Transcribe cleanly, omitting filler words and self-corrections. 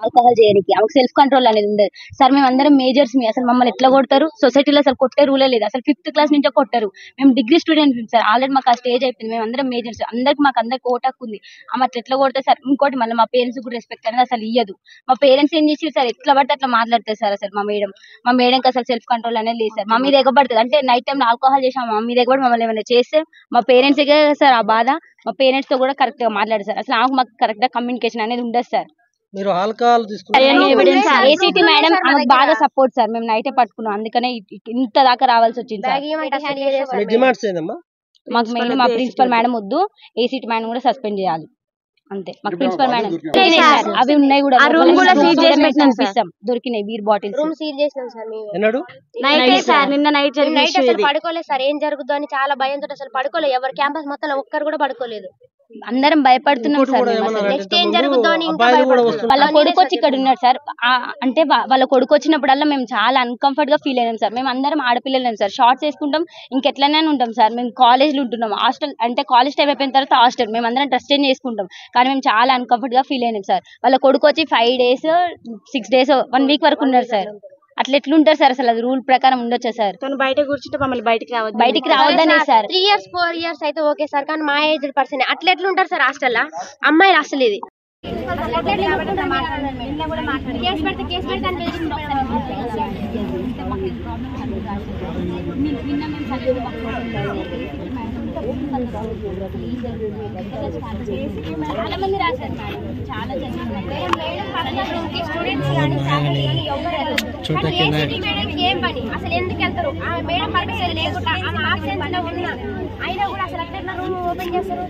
Alcohol చేయడానికి ఆమెకు self control అనేది ఉండదు సార్. మేము అందరం మేజర్స్ మీ అసలు మమ్మల్ని ఎట్లా కొడతారు? సొసైటీలో అసలు కొట్టే రూలే లేదు అసలు. 5th క్లాస్ నుంచే కొట్టారు. మేము డిగ్రీ స్టూడెంట్స్ సార్. ఆల్రెడీ మాకు ఆ స్టేజ్ అయిపోయింది. మేము అందరం మేజర్స్ మాకు అందరికి ఓటాకు ఉంది. ఆమె అట్లా ఎట్లా కొడతారు సార్? ఇంకోటి మళ్ళీ మా పేరెంట్స్ కూడా రెస్పెక్ట్ అనేది అసలు ఇయ్యదు. మా పేరెంట్స్ ఏం చేసి సార్ ఎట్లా పడితే అట్లా మాట్లాడతారు సార్. అసలు మా మేడంకి అసలు సెల్ఫ్ కంట్రోల్ అనేది లేదు సార్. మా మీద ఎగబడుతుంది అంటే నైట్ టైం ఆల్కహాల్ చేసి మా మీద ఎగబడి మమ్మల్ని ఏమైనా చేస్తే మా పేరెంట్స్ సార్ ఆ బాధ. మా పేరెంట్స్ తో కూడా కరెక్ట్ గా మాట్లాడారు సార్. అసలు మాకు కరెక్ట్ గా కమ్యూనికేషన్ అనేది ఉండదు సార్. మీరు ఆల్కహాల్ ఏసీటీ మేడం బాగా సపోర్ట్ సార్. మేము నైటే పట్టుకున్నాం అందుకనే ఇంత దాకా రావాల్సి వచ్చింది సార్. మాకు మెయిన్ మా ప్రిన్సిపల్ మేడం వద్దు, ఏసీటీ మేడం కూడా సస్పెండ్ చేయాలి అంతే. మాకు ప్రిన్సిపల్ మేడం అవి ఉన్నాయి కూడా దొరికినాయి బీర్ బాటిల్స్ రూమ్ సీల్ చేసినాం సార్. నిన్న నైట్ అసలు పడుకోలేదు సార్. ఏం జరుగుతుందో అని చాలా భయంతో అసలు పడుకోలేదు. ఎవరు క్యాంపస్ మొత్తం ఒక్కరు కూడా పడుకోలేదు. అందరం భయపడుతున్నాం సార్. నెక్స్ట్ ఏం జరుగుతుందో అని వాళ్ళ కొడుకు వచ్చి ఇక్కడ ఉన్నాడు సార్. అంటే వాళ్ళ కొడుకు వచ్చినప్పుడల్లా మేము చాలా అన్కంఫర్ట్ గా ఫీల్ అయినాం సార్. మేము అందరం ఆడపిల్లలేం సార్. షార్ట్స్ వేసుకుంటాం ఇంకెట్లనే ఉంటాం సార్. మేము కాలేజ్ లో ఉంటున్నాం. హాస్టల్ అంటే కాలేజ్ టైం అయిపోయిన తర్వాత హాస్టల్ మేము అందరం డ్రెస్ చేంజ్ చేసుకుంటాం. కానీ మేము చాలా అన్కంఫర్ట్ గా ఫీల్ అయినాం సార్. వాళ్ళ కొడుకు వచ్చి 5 days 6 days 1 week వరకు ఉన్నారు సార్. అట్లా ఎట్లుంటారు సార్? అసలు అది రూల్ ప్రకారం ఉండొచ్చా సార్? బయట కూర్చుంటే మమ్మల్ని బయటికి రావద్దనే సార్. 3 years 4 years అయితే ఓకే సార్. కానీ మా ఏజ్ పర్సన్ అట్లా ఎట్లుంటారు సార్ హాస్టల్ అమ్మాయిలు? అసలు ఇది చాలా మంది రాశారు మేడం. చాలా ఏం పని అసలు ఎందుకు వెళ్తారు? మేడం పర్మిషన్ లేకుండా ఆమె ఆబ్సెన్స్ లో ఉన్నా అయినా కూడా అసలు అట్లా రూమ్ ఓపెన్ చేస్తారు.